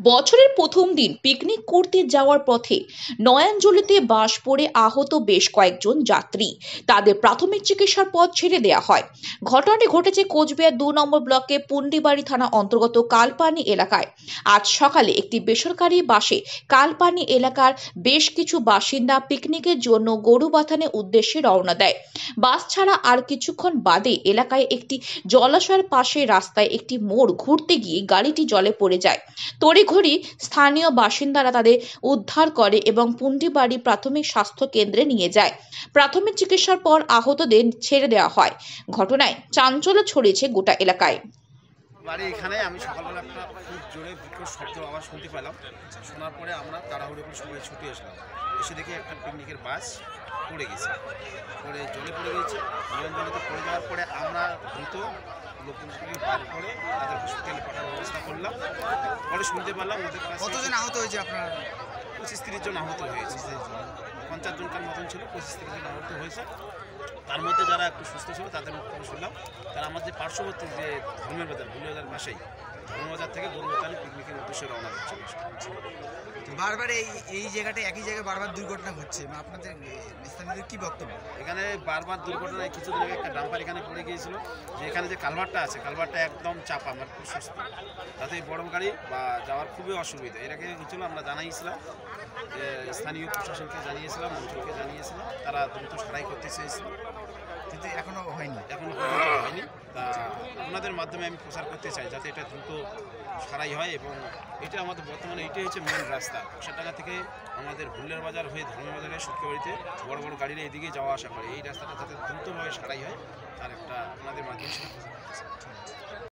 বছরের প্রথম দিন পিকনিক করতে যাওয়ার পথে নয়াঞ্জলিতে বাস পড়ে আহত বেশ কয়েকজন যাত্রী। তাদের প্রাথমিক চিকিৎসার পর ছেড়ে দেওয়া হয়। ঘটনাটি ঘটেছে কোচবিহার ২ নম্বর ব্লকে পুন্ডিবাড়ি থানা অন্তর্গত কালপানি এলাকায়। আজ সকালে একটি বেসরকারি বাসে কালপানি এলাকার বেশ কিছু বাসিন্দা পিকনিকের জন্য গরুবাথানের উদ্দেশ্যে রওনা দেয়। বাস ছাড়া আর কিছুক্ষণ বাদে এলাকায় একটি জলাশয়ের পাশে রাস্তায় একটি মোড় ঘুরতে গিয়ে গাড়িটি জলে পড়ে যায়। তড়িঘড়ি স্থানীয় বাসিন্দারা তাদের উদ্ধার করে এবং পুন্ডিবাড়ি প্রাথমিক স্বাস্থ্য কেন্দ্রে নিয়ে যায়। প্রাথমিক চিকিৎসার পর আহতদের ছেড়ে দেওয়া হয়। ঘটনায় চাঞ্চল্য ছড়িয়েছে গোটা এলাকায়। বাড়ি এখানে আমি সকালবেলা একটা খুব জোরে বিকট শব্দ আওয়াজ শুনতে পেলাম। শোনার পরে আমরা তাড়াহুড়ো করে সবাই ছুটে এসলাম। এসে দেখি একটা পিকনিকের বাস পড়ে গেছে, পড়ে জলে পড়ে গেছে। জলেতে পড়ে যাওয়ার পরে আমরা দ্রুত লোকজনকে বার করে তাদের হসপিটালে পাঠানোর ব্যবস্থা করলাম। পরে শুনতে পারলাম ওদের কাছে কতজন আহত হয়েছে আপনার? 25-30 জন আহত হয়েছে। 50 জনকার মতন ছিল, 25-30 জন আহত হয়েছে। তার মধ্যে যারা একটু সুস্থ ছিল তাদের খবর শুনলাম। তারা আমাদের পার্শ্ববর্তী যে ধর্মের বাজার ভুলিবাজার পাশেই ধর্মবাজার থেকে গরুবাথান পিকনিকের উদ্দেশ্যে রওনা করছে। বারবার এই জায়গাটা একই জায়গায় বারবার দুর্ঘটনা ঘটছে, আপনাদের স্থানীয়দের কি বক্তব্য? এখানে বারবার দুর্ঘটনায় কিছুদিন আগে একটা ডাম্পার এখানে পড়ে গিয়েছিল, যে এখানে যে কালভারটা আছে কালভারটা একদম চাপা, আমার খুব সুস্থ, তাতে বড় গাড়ি বা যাওয়ার খুবই অসুবিধা। এর আগে হচ্ছিল আমরা জানাইছিলাম, যে স্থানীয় প্রশাসনকে জানিয়েছিলাম, মন্ত্রীকে জানিয়েছিলাম, তারা দ্রুত সারাই করতে চেয়েছিল, কিন্তু এখনো হয়নি। এখনো হয়নি। তা আপনাদের মাধ্যমে আমি প্রচার করতে চাই যাতে এটা দ্রুত সারাই হয়। এবং এটা আমাদের বর্তমানে এইটাই হচ্ছে মেন রাস্তা। কোষাডাঙ্গা থেকে আমাদের ভুল্লের বাজার হয়ে ধর্মবাজারে সুটকিবাড়িতে বড় বড় গাড়িরা এদিকে যাওয়া আসা করে। এই রাস্তাটা যাতে দ্রুতভাবে সারাই হয় তার একটা আপনাদের মাধ্যমে সেটা প্রচার করতে চাই।